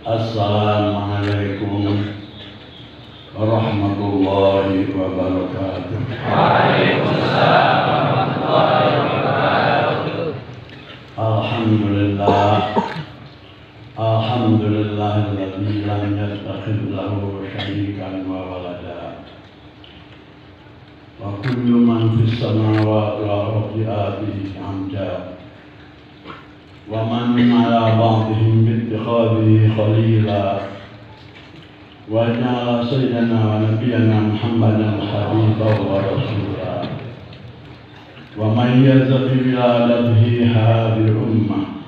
Assalamualaikum warahmatullahi wabarakatuh. Waalaikumsalam warahmatullahi wabarakatuh. Alhamdulillah. Alhamdulillahilladzi lam yattakhidh lahu syarikan wa walada. Wa kullu man fis samawati wal ardi atihi amja. Wa man ala ba'dihim bittikhadhihi khalila. Wa ja'ala sayyidana wa nabiyyana Muhammadan habiban wa rasula. Wa man yazqi wiladatihi hadhihi ummah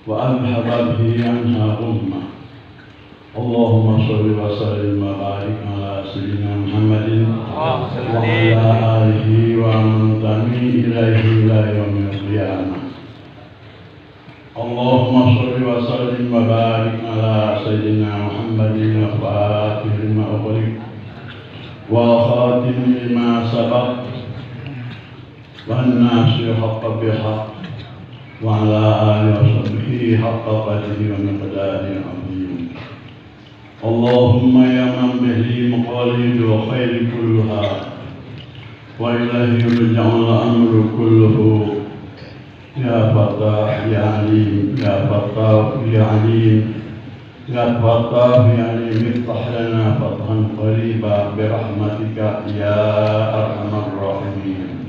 wa adhhaba bihi anha ummah. Allahumma shalli wa sallim wa barik ala sayyidina Muhammadin wa ala alihi wa man tabi'a ilaihi ila yaumil qiyamah. Allahumma shalli wa sallim wa barik ala sayyidina Muhammadin al-fatih lima ughliq wa khatim lima sabaq wan nasir haqqa bihaq wa ala alihi wa sahbihi haqqa qadrihi wa miqdarihi azim. Allahumma ya man bihi maqalidul khairi kulluha wa ilahi yurja'ul amru kulluhu. Ya Fattah, Ya Alim, Ya Fattah, Ya Alim, Ya Fattah, Ya Alim, iftah lana fathan qariba birahmatika Ya Arhamar Rahimin.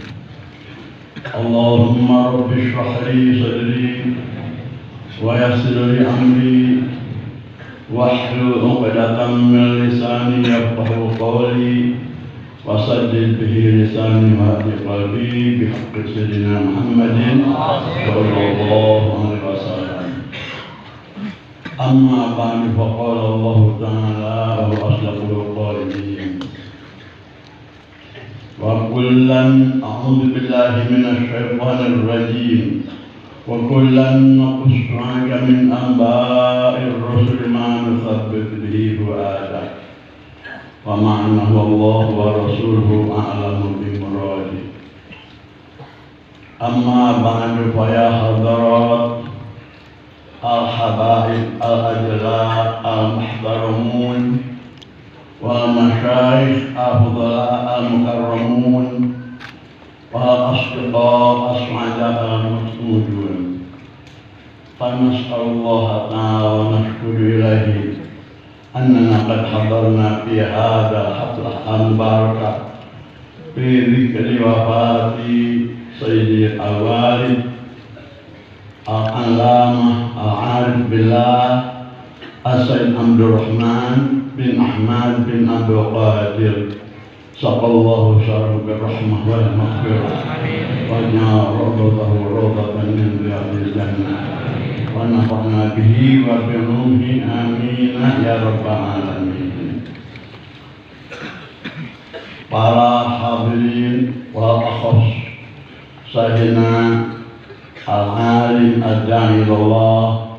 Allahumma Rabbi shrah li sadri wa yassir li amri wahlul 'uqdatam min lisani yafqahu qawli wasaddid bihi lisani wa hadi qalbi bihaqqi sayyidina Muhammadin sallallahu alaihi wasallam. Amma ba'du, faqala Allah ta'ala wa asdaqul qa'ilin. Wa kullan a'udzu billahi minasy syaithanir rajim. Wa kullan naqussu 'alaika min anba'ir rusuli ma nuthabbit bihi fu'adak. Wa ma'anahu Allah wa rasuluhu a'lamu bi muradi. Amma ba'du fa ya hadarat al-habaib al-ajla al-muhtaramun wal masyayikh al-fudala al-mukarramun wal asdiqa as-su'ada al-musmudun. Fa nas'alullaha ta'ala wa nashkuru ilaihi أننا قد حضرنا في هذا الحفلة المباركة في ذكر وفاة سيدي الوالد العلامة العارف بالله السيد عبد الرحمن بن أحمد بن عبد القادر سقى الله شره بالرحمة والمغفرة وجعل روضته روضة من رياض الجنة ونفعنا به وبعلومه آمين ya rabbal alamin. Para hadirin wal akhos sayyidina al-alim ad-da'i ilallah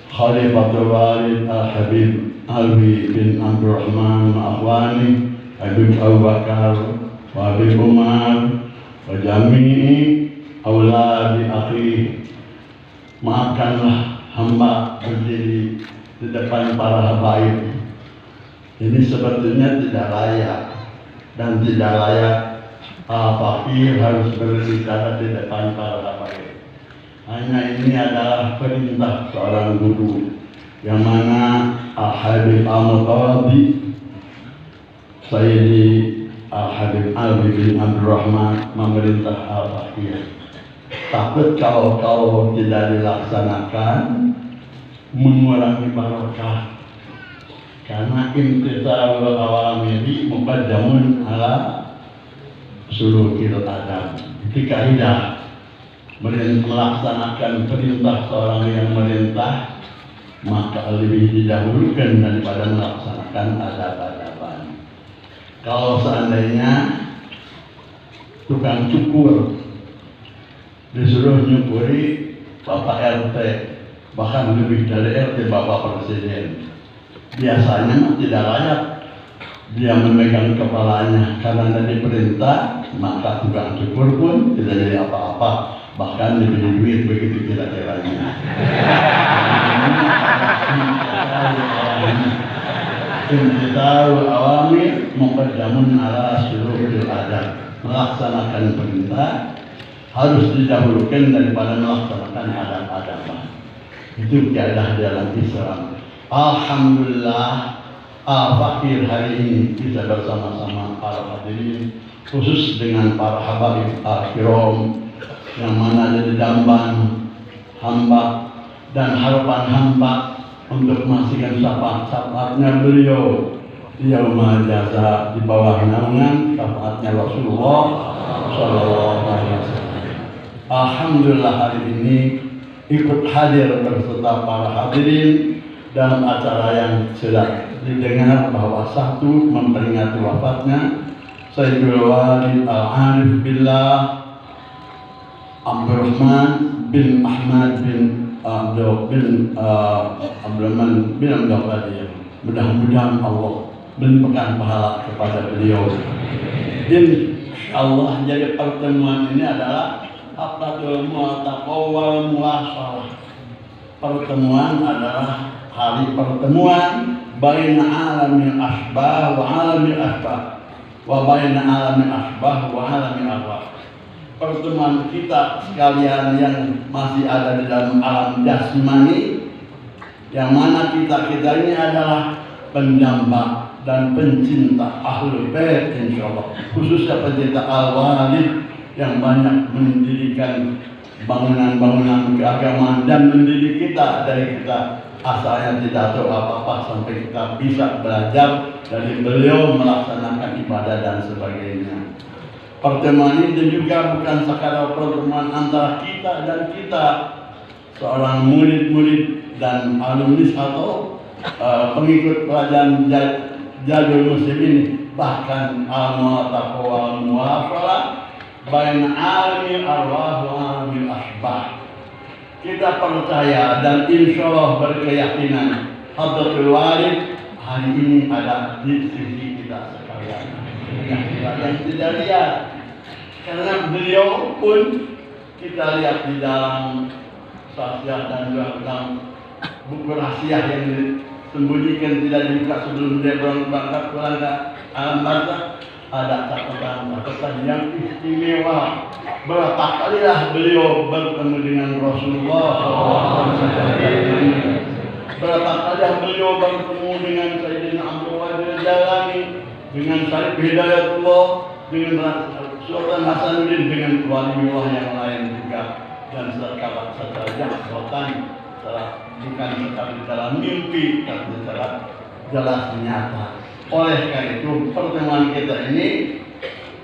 khalifatul walid al-habib Alwi bin Abdurrahman Akhwani Habib Abu Bakar wa Habib Umar wa jami'i awladi akhi. Maafkanlah hamba berdiri di depan para habaib. Ini sebetulnya tidak layak dan tidak layak fakir harus berbicara di depan para habaib. Hanya ini adalah perintah seorang guru yang mana Al-Habib Al-Mutawadi Sayyidi Al-Habib Alwi bin Abdurrahman memerintah al-fakir. Takut kalau tidak dilaksanakan mengurangi barokah, karena imtithalul awamiri muqaddamun ala sulukil adab. Itu kaidah melaksanakan perintah seorang yang merintah maka lebih didahulukan daripada melaksanakan adab-adaban. Kalau seandainya tukang cukur disuruh nyukuri Bapak RT, bahkan lebih dari RT Bapak Presiden, biasanya tidak layak dia memegang kepalanya karena dari perintah, maka tukang cukur pun tidak jadi apa-apa, bahkan diberi duit begitu kira-kiranya. Imtithalul awamir muqaddamun ala syuru'il adab. Melaksanakan perintah harus didahulukan daripada melaksanakan adab-adab. Itu kaidah dalam Islam. Alhamdulillah, Al-Fakir hari ini bisa bersama-sama para hadirin, khusus dengan para habaib al-kiram yang mana jadi damban hamba dan harapan hamba untuk memastikan syafaat-syafaatnya beliau di yaumul jaza di bawah naungan syafaatnya Rasulullah Sallallahu Alaihi Wasallam. Alhamdulillah hari ini ikut hadir beserta para hadirin dalam acara yang sudah didengar bahwa satu memperingati wafatnya Sayyidul Walid Al-Arif Billah Abdurrahman bin Ahmad bin Abdurrahman bin Abdul Qadir. Mudah-mudahan Allah melimpahkan pahala kepada beliau. Insyaallah jadi pertemuan ini adalah Haflatul Mu'taqah wal Muwasalah. Pertemuan adalah hari pertemuan baina alamil asbah wa alamil asbah wa baina alamil asbah wa alamil arwah. Pertemuan kita sekalian yang masih ada di dalam alam jasmani, yang mana kita ini adalah penjamba dan pencinta Ahlul Bait insyaallah, khususnya pencinta Al-Walid yang banyak mendirikan bangunan-bangunan keagamaan dan mendidik kita dari kita asalnya tidak tahu apa-apa sampai kita bisa belajar dari beliau melaksanakan ibadah dan sebagainya. Pertemuan ini juga bukan sekadar pertemuan antara kita dan kita, seorang murid-murid dan alumni atau pengikut pelajaran Jadul Muslimin, bahkan al-mu'taqah wal muwafalah bain alamil arwah wa alamil asbah. Kita percaya dan insyaallah berkeyakinan Hadratul Walid hari ini ada di sisi kita sekalian yang tidak lihat, karena beliau pun kita lihat di dalam saksiah dan juga dalam buku rahasia yang disembunyikan tidak dibuka sebelum dia berangkat pulang ke alam barzakh. Ada catatan yang istimewa. Berapa kalilah beliau bertemu dengan Rasulullah SAW. Berapa kalilah beliau bertemu dengan Sayyidina Abdul Qadir Jalani, dengan Syarif Hidayatullah, dengan Sultan Hasanuddin, dengan wali-wali yang lain juga, dan setelah jabatan bukan sekali dalam mimpi, tapi secara jelas nyata. Oleh karena itu pertemuan kita ini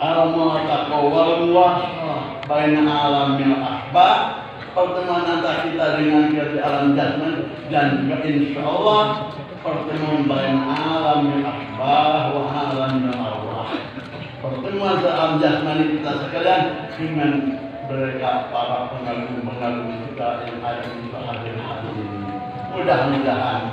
al-mu'taqah wal muwasalah baina alamil asbah, pertemuan antara kita dengan kita di alam jasmani, dan juga insyaallah pertemuan baina alamil asbah wa alamil arwah. Pertemuan alam jasmani kita sekalian dengan mereka para pengagum-pengagum kita yang ada di hadir ini. Mudah-mudahan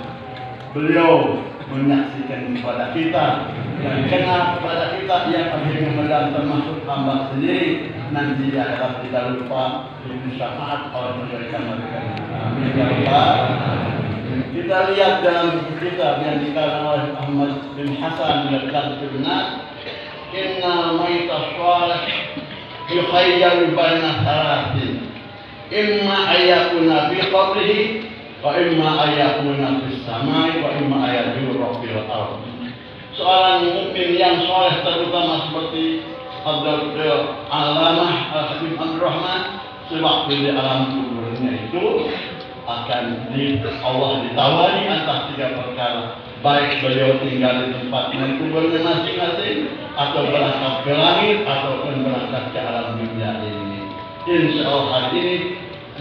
beliau menyaksikan kepada kita dan kenal kepada kita yang akhirnya medan termasuk hamba sendiri, nanti di akhirat tidak lupa diberi syafaat oleh mereka. Tidak lupa. Kita lihat dalam buku kita yang dikarang oleh Ahmad bin Hasan dari Al-Nas, inna maita shalih yukhayyal baina thalatin, imma ayakuna fi qabrihi wa imma ayakuna fis samai wa imma ayakuna fil ardh. Seorang mukmin yang saleh terutama seperti Abdul Alamah Al-Habib Abdurrahman, sewaktu di alam kuburnya itu akan Allah ditawari antara tiga perkara, baik beliau tinggal di tempat kuburnya masing-masing, atau berangkat ke langit, ataupun berangkat ke alam dunia ini. Insya Allah hari ini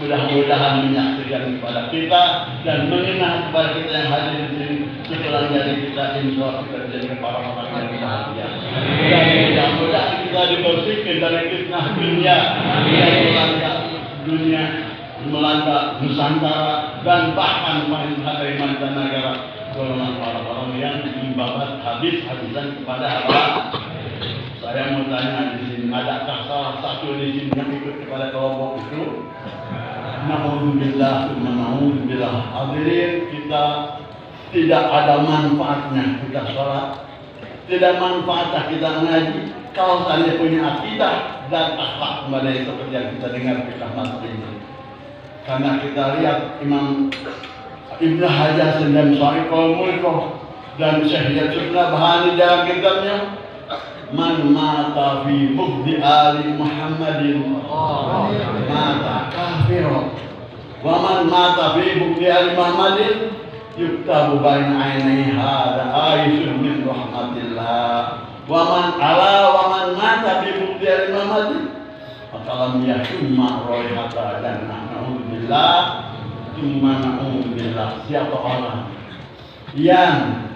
mudah-mudahan menyaksikan kepada kita dan mengenal kepada kita yang hadir di sini, setelah jadi kita insya Allah kita jadi para orang yang bahagia. Dan mudah-mudahan kita dibersihkan dari fitnah dunia yang melanda dunia, melanda Nusantara, dan bahkan dari mancanegara, golongan para orang yang membabat habis-habisan kepada Allah. Saya mau tanya di sini, adakah salah satu di sini yang ikut kepada kelompok itu? Na'udzubillah, hadirin, kita tidak ada manfaatnya kita sholat, tidak manfaatnya kita ngaji kalau saya punya akidah dan akhlak kembali seperti yang kita dengar kita malam ini. Karena kita lihat Imam Ibnu Hajar dalam Sahih Al-Mulkoh dan Syekh Yusuf Nabhani dalam kitabnya Man mata fi bugdi ali Muhammadin mata kafiro wa man mata fi bugdi ali Muhammadin yuktabu baina ainai hada aisyun min rahmatillah wa man mata fi bugdi ali Muhammadin makalam yashumma roihata dan na'udzubillah thumma na'udzubillah. Siapa orang yang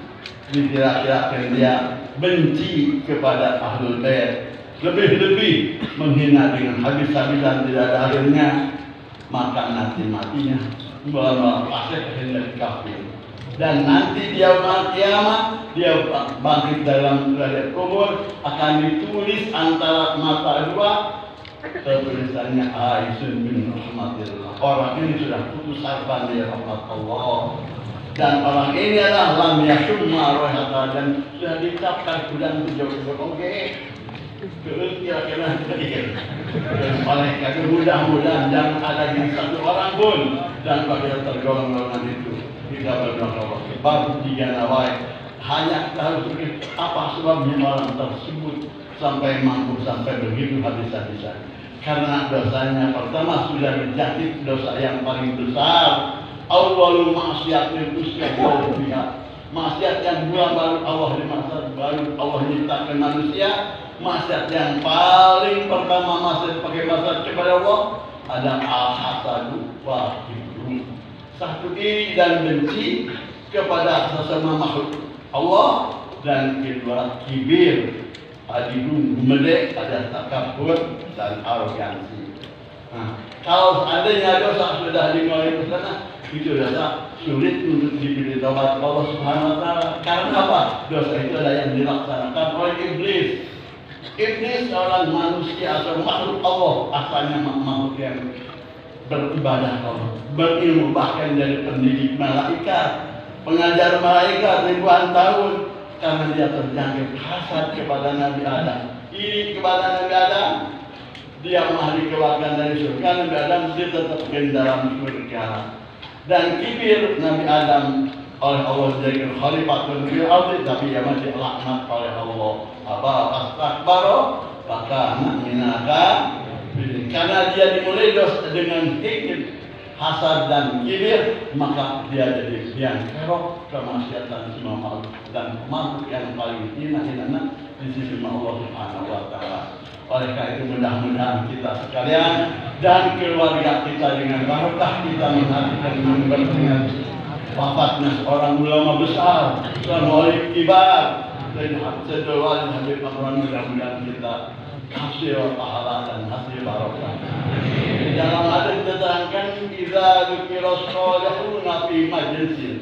dikira-kirakan dia benci kepada Ahlul Bait, lebih-lebih menghina dengan habis-habisan tidak ada akhirnya, maka nanti matinya melalui fasik menjadi kafir. Dan nanti dia kiamat, dia bangkit dalam derajat kubur, akan ditulis antara mata dua tulisannya Aisyun bin Rahmatillah. Orang ini sudah putus harapan dari rahmat Allah. Dan orang ini adalah lam yashumma rohata dan sudah dicapkan bulan jauh-jauh. Oke, kira-kira sedikit. Oleh karena mudah-mudahan jangan ada yang satu orang pun dan bagi tergolong-golongan itu kita berdoa baru tiga nawai. Hanya kita harus berpikir apa sebabnya orang tersebut sampai mampu sampai begitu habis-habisan. Karena dosanya pertama sudah dijangkit dosa yang paling besar. Awalul maksiatil usyah wal biha. Maksiat yang baru Allah dimaksud, baru Allah menciptakan manusia. Maksiat yang paling pertama maksiat pakai maksiat kepada Allah ada al-hasadu wa kibru. Satu iri dan benci kepada sesama makhluk Allah, dan kedua kibir, adilun gumedek, ada takabur dan arogansi. Nah, kalau seandainya dosa sudah dimulai ke sana, itu dosa sulit untuk diberi taubat Allah Subhanahu wa taala. Karena apa? Dosa itu adalah yang dilaksanakan oleh iblis. Iblis orang manusia atau makhluk Allah, asalnya makhluk yang beribadah Allah, berilmu, bahkan dari pendidik malaikat, pengajar malaikat ribuan tahun, karena dia terjangkit hasad kepada Nabi Adam, iri kepada Nabi Adam. Dia malah dikeluarkan dari surga, Nabi Adam dia tetap di dalam surga. Dan kibir Nabi Adam oleh Allah dijadikan khalifatul fil ardi, tapi ia masih laknat oleh Allah. Apa astakbaro maka minaka, karena dia dimulai dosa dengan hikmah hasad dan kibir, maka dia jadi yang kerok kemaksiatan semua makhluk dan makhluk yang paling hina di sisi Allah Subhanahu wa taala. Oleh karena itu mudah-mudahan kita sekalian dan keluarga kita dengan barokah kita menghatikan dengan wafatnya seorang ulama besar, seorang wali kibar dan Sayyidul Wali Habib Amran, mudah-mudahan kita hasil pahala dan hasil barokah. Dalam hadis diterangkan idza dzukira shalihuna fi majlisin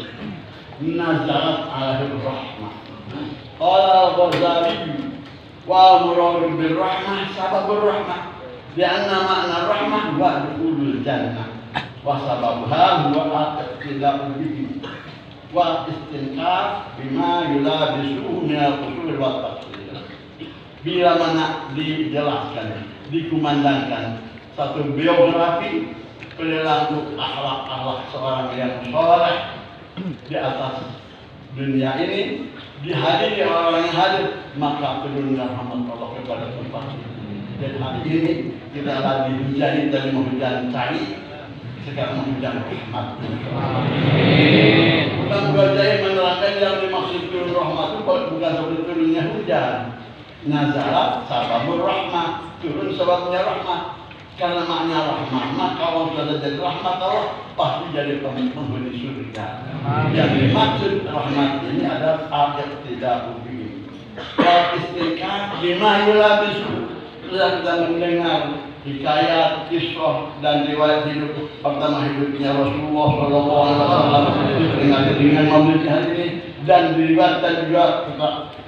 nazalat alaihi rahmah. Qala al-Ghazali wa muradu bil rahmah sababur rahmah, lianna makna rahmah wa dukhulul jannah wa sababuha huwa al-iqtida'u bihi wa istinqaf bima yulabisuhu min al-usul wa tafsir. Bila mana dijelaskan, dikumandangkan satu biografi perilaku akhlak-akhlak seorang yang soleh di atas dunia ini, dihadiri orang yang hadir, maka turunlah rahmat Allah kepada tempat ini. Dan hari ini kita lagi hujan dari hujan cari, sekarang hujan rahmat. Bukan berjaya menerangkan yang dimaksud turun rahmat itu bukan seperti turunnya hujan. Nazarat sababur rahmat, turun sebabnya rahmat. Karena makna rahmat, maka kalau sudah jadi rahmat Allah pasti jadi penghuni surga. Yang dimaksud rahmat ini adalah ayat tidak begini. Kalau istiqamah bima yulabisu, sudah kita mendengar hikayat, kisah dan riwayat hidup pertama hidupnya Rasulullah SAW dengan maulid hari ini, dan diriwayatkan juga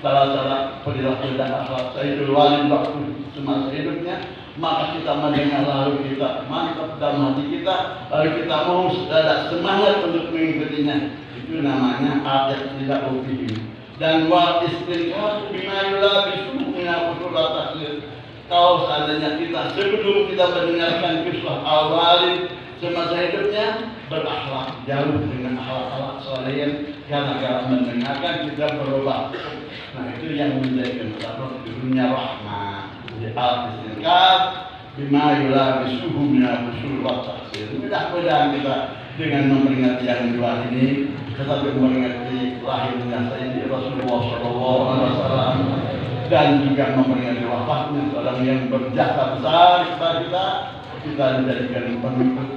salah-salah perilaku dan akhlak Sayyidul Wali waktu semasa hidupnya. Maka kita mendengar lalu kita mantap dalam hati kita, lalu kita mau ada semangat untuk mengikutinya. Itu namanya ayat tidak ubi. Dan wa istinqas bima yulabisu min al-usul at-takhir. Kalau seandainya kita sebelum kita mendengarkan kisah al-walid semasa hidupnya berakhlak jauh dengan akhlak-akhlak soleh, gara-gara mendengarkan kita berubah. Nah itu yang menjadikan kita dunia rahmah. Jadi al-istinqas bima yulabisuhu min al-usul at-takhir. Mudah-mudahan kita dengan memperingati yang dua ini, tetapi memperingati lahirnya Sayyidi Rasulullah SAW dan juga memperingati wafatnya seorang yang berjasa besar kepada kita dijadikan pengikut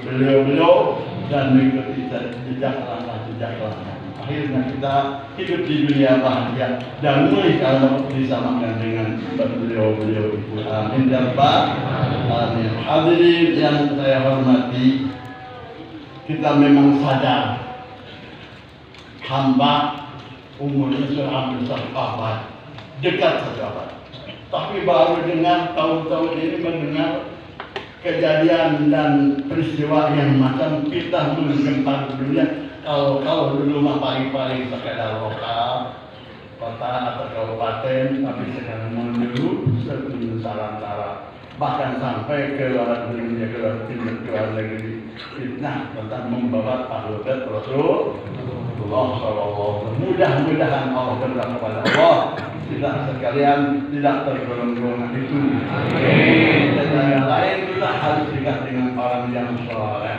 beliau dan mengikuti jejak langkah. Akhirnya kita hidup di dunia bahagia dan mulai kalau disamakan dengan beliau itu. Amin ya rabbal alamin. Hadirin yang saya hormati, kita memang sadar hamba umurnya sudah hampir 1 abad, dekat 1 abad. Tapi baru dengar tahun-tahun ini mendengar kejadian dan peristiwa yang macam kita menggempar dunia. Kalau dulu mah paling sekedar lokal, kota atau kabupaten, tapi sekarang menuju Nusantara, bahkan sampai ke luar dunia, ke luar negeri. Fitnah tentang membawa ahlul bait Rasulullah SAW. Mudah-mudahan Allah berdoa kepada Allah kita sekalian tidak tergolong-golongan itu. Dan yang lain kita harus dekat dengan orang yang soleh.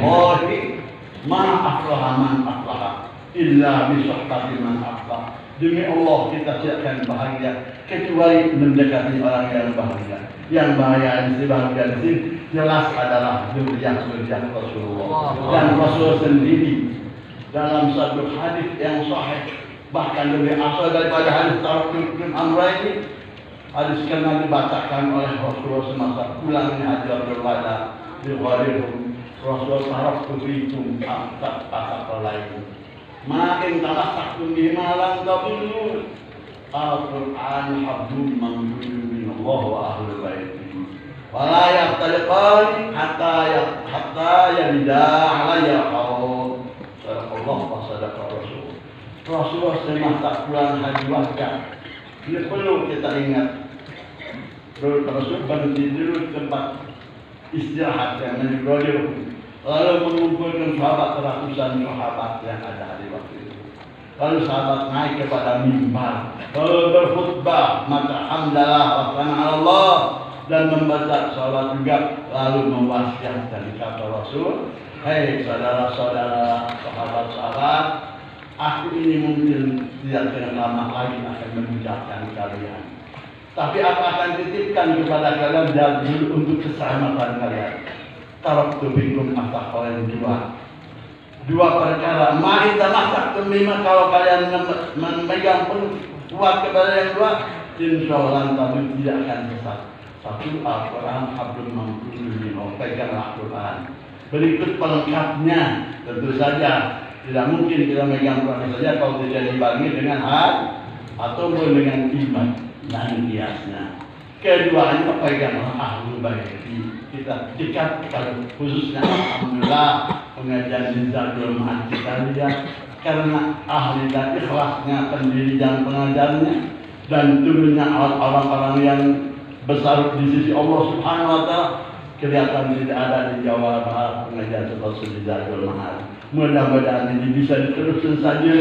Wallahi ma aflaha man aflaha illa bi suhbati man aflaha. Demi Allah kita tidak akan bahagia kecuali mendekati orang yang bahagia. Yang bahagia di sini jelas adalah zuriyah Rasulullah. Dan Rasul sendiri dalam satu hadis yang sahih, bahkan lebih asal daripada hadis Tarqim Amraini, hadis karena dibacakan oleh Rasulullah semasa pulangnya Hajjatul Wada di Ghadirhum. Rasul taraktu fikum asaq lain. Ma in tamassaktum bima lam tadillu. Al-Qur'an hablum mamdudun min Allah wa ahlul bait. Wala yaftaliqan hatta yabida alayya qaul. Allah wa sadaqa Rasul. Rasulullah semasa pulang haji wada. Ini perlu kita ingat. Rasul berhenti dulu tempat istirahat yang menjadi lalu mengumpulkan sahabat, ratusan sahabat yang ada di waktu itu. Lalu sahabat naik kepada mimbar, lalu berkhutbah, maka hamdalah wa Allah dan membaca salat juga, lalu mewasiatkan kata Rasul, hei saudara-saudara, sahabat-sahabat, aku ini mungkin tidak akan lama lagi akan meninggalkan kalian. Tapi aku akan titipkan kepada kalian dan untuk keselamatan kalian. Taraktu bikum asaqalain dua perkara. Ma idza masaktum bima, kalau kalian memegang kuat kepada yang dua, insyaallah kalian tidak akan sesat. Satu, Al-Quran hablum mamdudun, peganglah Al-Quran. Berikut pelengkapnya, tentu saja tidak mungkin kita memegang Quran saja kalau tidak dibagi dengan hati ataupun dengan iman dan kiasnya. Keduanya peganglah ahlul bait. Kita dekat kalau khususnya alhamdulillah pengajian di Zadul Ma'ad kita lihat karena ahli dan ikhlasnya pendiri dan pengajarnya dan turunnya orang-orang yang besar di sisi Allah Subhanahu wa taala, kelihatan tidak ada di Jawa Barat pengajian seperti di Zadul Ma'ad. Mudah-mudahan ini bisa diteruskan saja,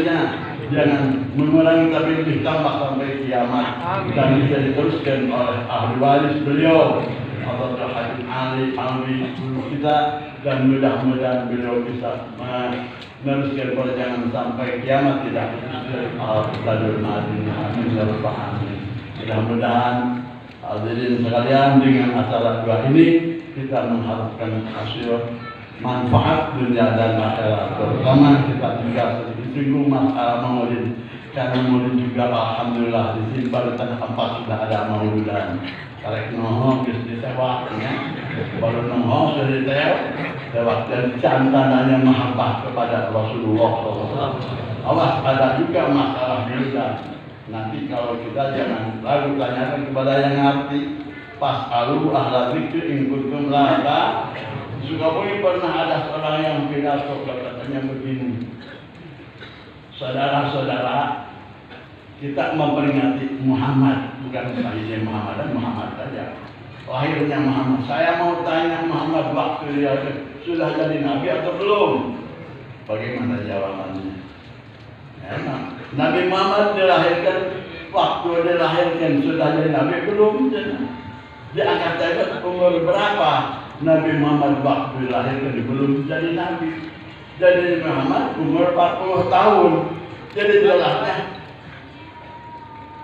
jangan mengurangi tapi lebih tambah sampai kiamat dan bisa diteruskan oleh ahli waris beliau Allah Habib Ali guru kita, dan mudah-mudahan beliau bisa meneruskan perjalanan sampai kiamat tidak putus dari Zadul Ma'ad. Amin ya rabbal alamin. Mudah-mudahan hadirin sekalian dengan acara dua ini kita mengharapkan hasil manfaat dunia dan akhirat. Terutama kita juga singgung masalah maulid, karena maulid juga alhamdulillah di sini baru tanah 4 sudah ada maulidan. Karek nohong bisa ditewaknya, baru nohong sudah ditewak dan cantananya mahabbah kepada Rasulullah SAW. Awas ada juga masalah dunia. Nanti kalau kita jangan lalu tanyakan kepada yang ngerti. Pas alu ahla dzikri in kuntum la Sukabumi pernah ada seorang yang pidato katanya begini, saudara-saudara, kita memperingati Muhammad, bukan saja Muhammad dan Muhammad saja. Lahirnya Muhammad. Saya mau tanya Muhammad waktu dia sudah jadi nabi atau belum? Bagaimana jawabannya? Ya, Nabi Muhammad dilahirkan, waktu dilahirkan sudah jadi nabi belum? Diangkat saja umur berapa? Nabi Muhammad waktu dilahirkan belum jadi nabi. Jadi Muhammad umur 40 tahun. Jadi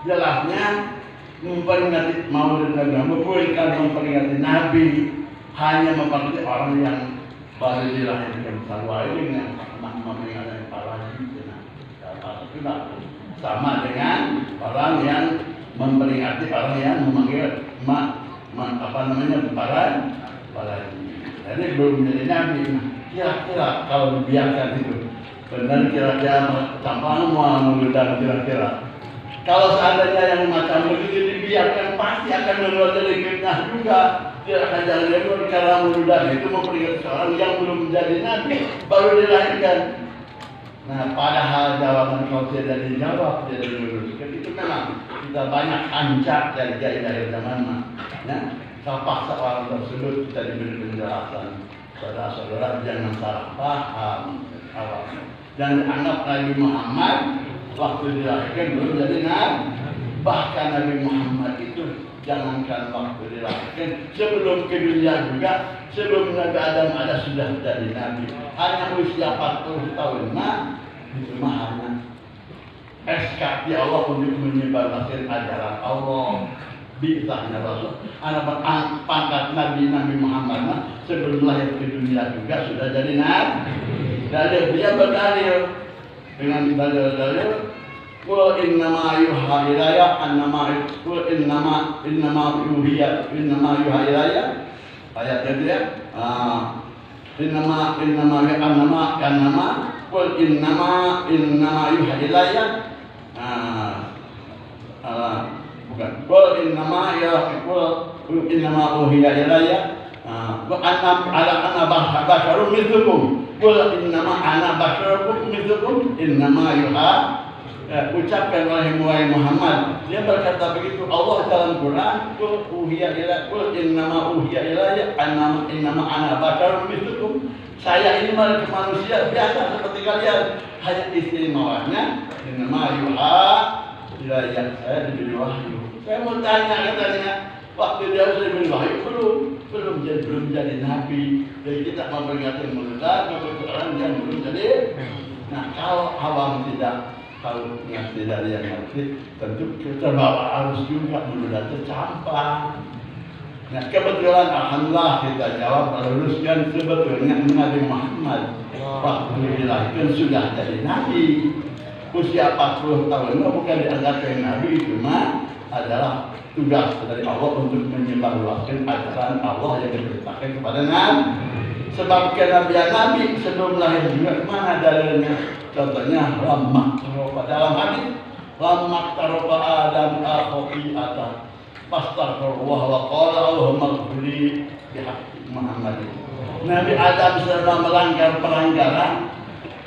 jelasnya memperingati Maulid Nabi, bukan memperingati Nabi, hanya memperingati orang yang baru dilahirkan. Salwa ini yang memperingati para nabi, sama dengan orang yang memperingati orang yang memanggil para jadi belum menjadi nabi. Kira-kira kalau dibiarkan itu benar, kira-kira campur mau mengundang kira-kira. Kalau seandainya yang macam begitu dibiarkan, pasti akan menurut dari fitnah juga. Dia akan jalan lebar karena menudang itu memperingati seorang yang belum menjadi nabi, baru dilahirkan. Nah, padahal jawaban kalau tidak dijawab, tidak diluruskan, itu memang kita banyak ancak dari zaman. Ya, kalau paksa orang tersebut kita diberi penjelasan. Saudara-saudara, jangan salah paham awalnya. Jangan anggap Nabi Muhammad waktu dilahirkan belum jadi nabi. Bahkan Nabi Muhammad itu jangankan waktu dilahirkan, sebelum ke dunia juga, sebelum Nabi Adam ada sudah jadi nabi. Hanya usia 40 tahun, itu hanya SK Allah untuk menyebarkan ajaran Allah. Bisanya Rasul, anak pangkat Nabi Muhammad sebelum lahir ke dunia juga sudah jadi nabi. Dan dia berdalil dengan dalil qul innama yuha ilayya annama qul innama yuha ilayya ayatnya dia innama qul innama yuha ilayya bukan qul innama uhiya ilayya ana basharun mithlukum qul innama ana basharun mithlukum innama yuha. Ucapkan oleh Muhammad, dia berkata begitu. Allah dalam Quran, qul uhiya ilayya qul innama uhiya ilayya innama ana basharun mithlukum. Saya ini manusia biasa seperti kalian, hanya istimewanya innama yuha ilayya, saya diberi wahyu. Saya mau tanya katanya, waktu dia sudah diberi wahyu belum jadi nabi. Jadi kita memperingati Maulid kebetulan dia belum jadi. Nah, kalau awam tidak tahu ngerti dari yang ngerti, tentu kita bawa arus juga mudah tercampur. Nah, kebetulan alhamdulillah kita jawab meluruskan sebetulnya Nabi Muhammad waktu dilahirkan sudah jadi nabi. Usia 40 tahun bukan dianggap sebagai nabi, cuma adalah tugas dari Allah untuk menyebarluaskan ajaran Allah yang diperintahkan kepada Nabi. Sebab kenabian Nabi sebelum lahir juga mana dalilnya? Contohnya lamma dalam hadis lamma taroba Adam al-khati'ata fastaghfirullah wa qala Allahumma ighfirli bihaqqi Muhammad. Nabi Adam sedang melanggar pelanggaran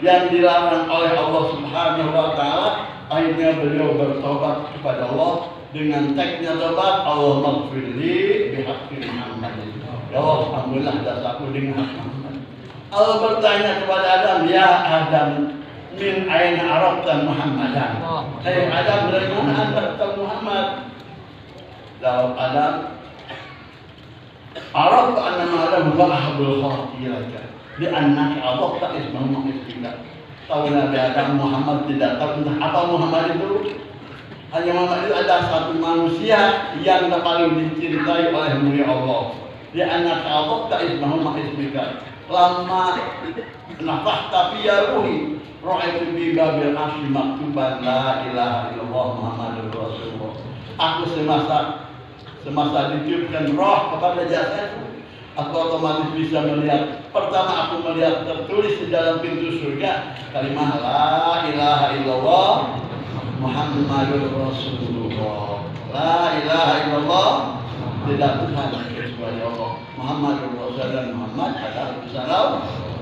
yang dilarang oleh Allah Subhanahu wa taala, akhirnya beliau bertobat kepada Allah dengan teksnya tobat Allahumma ighfirli bihaqqi Muhammad. Ya Allah, alhamdulillah dosaku dengan Muhammad. Allah bertanya kepada Adam, ya Adam, min aina arafta Muhammadan? Hai Adam, dari mana anda tahu Muhammad? Jawab Adam, arafta anna Adam wahabul khatiraka di annaka adabta ismahu ma'isbika. Tahu Nabi Adam Muhammad tidak tahu entah apa Muhammad itu. Hanya Muhammad itu ada satu manusia yang paling dicintai oleh mulia Allah. Di annaka adabta ismahu ma'isbika. Lama nafahta fiya ruhi ra'aitu bi babil asy maktuban la ilaha illallah Muhammadur Rasulullah. Aku semasa ditiupkan roh kepada jasadku, aku otomatis bisa melihat. Pertama aku melihat tertulis di dalam pintu surga kalimat la ilaha illallah Muhammadur Rasulullah. La ilaha illallah, tidak Tuhan kecuali Allah, Muhammadur Rasulullah. Saudara Muhammad adalah salam.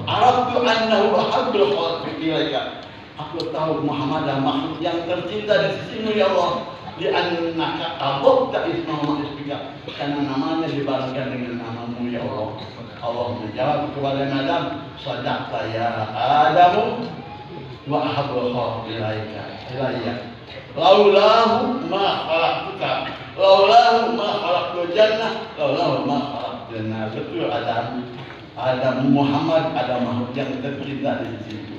Arabtu annahu ahabbul khalqi ilaika. Aku tahu Muhammad adalah makhluk yang tercinta di sisimu ya Allah. Di annaka abadta ismahu ismika, karena namanya dibarenkan dengan namamu ya Allah. Allah menjawab kepada Adam, sadaqta ya Adamu wa ahabbul khalqi ilayya. Laulahu ma khalaqtuka, laulahu ma khalaqtul jannah, laulahu ma khalaqtul nar. Betul Adam Muhammad ada makhluk yang tercinta di sisiku.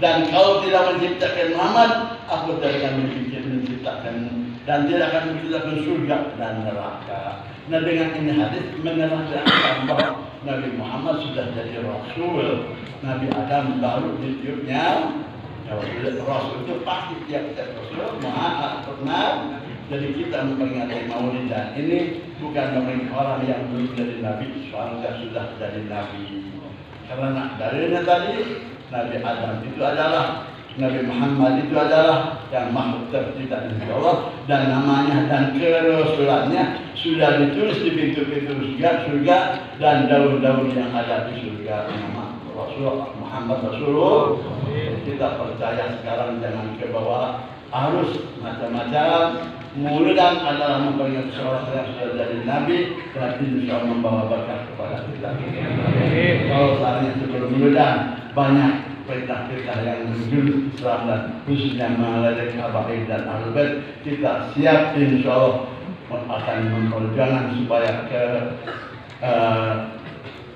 Dan kalau tidak menciptakan Muhammad, aku tidak akan menciptakan dan tidak akan menciptakan surga dan neraka. Nah, dengan ini hadis menerangkan bahwa Nabi Muhammad sudah jadi Rasul. Nabi Adam baru ditiupnya. Rasul itu pasti tiap-tiap Rasul pernah. Jadi kita memperingati Maulid dan ini bukan memperingati orang yang belum jadi Nabi, soalnya sudah jadi Nabi. Karena darinya tadi Nabi Adam itu adalah, Nabi Muhammad itu adalah yang makhluk tercinta di Allah, dan namanya dan kerasulannya sudah ditulis di pintu-pintu surga dan daun-daun yang ada di surga. Nama Rasul Muhammad Rasulullah. Kita percaya sekarang jangan ke bawah arus macam-macam. Mudah adalah memperingati seorang yang sudah jadi Nabi dan insya Allah membawa berkah kepada kita. Kalau seandainya sebelum mudah banyak perintah-perintah yang menuju Islam dan khususnya melalui habaib dan ahlul bait, kita siap insya Allah akan memperjuangkan supaya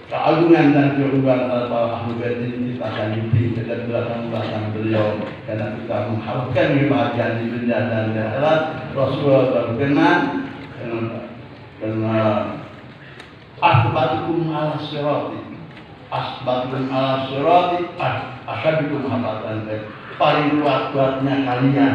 keagungan dan keunggulan para ahlul bait ini kita akan ikuti dan belakang beliau, karena kita mengharapkan kebahagiaan di dunia dan di akhirat. Rasulullah berkenan karena asbatukum ala sirati, asbatukum ala sirati ashabikum habatan. Paling kuat-kuatnya kalian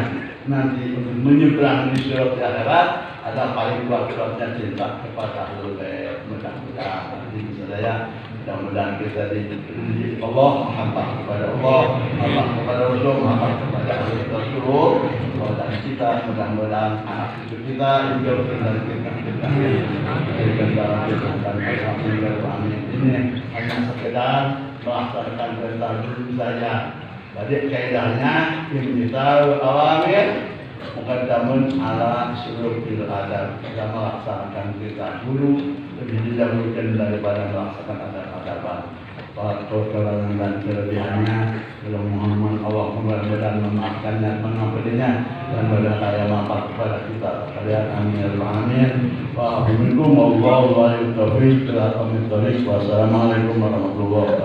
nanti untuk menyeberang di sirat di akhirat adalah paling kuat-kuatnya cinta kepada ahlul bait. Mudah-mudahan nanti saya, mudah-mudahan kita di Allah, Muhammad kepada Allah, Allah kepada Rasul, Muhammad kepada Rasulullah, dan kita mudah-mudahan anak cucu kita juga dari kita berikan dalam kehidupan amin. Ini hanya sekedar melaksanakan perintah dulu saja. Jadi kaidahnya imtithal awamir muqaddamun ala sulukil adab. Kita melaksanakan perintah dulu lebih didahulukan daripada melaksanakan adab-adaban. Kekurangan dan kelebihannya Allah Muhammad, Allah mudah-mudahan memaafkan dan mengampuninya dan mudah-mudahan manfaat kepada kita sekalian. Amin ya rabbal alamin. Wa assalamualaikum warahmatullahi wabarakatuh. Wassalamualaikum warahmatullahi wabarakatuh.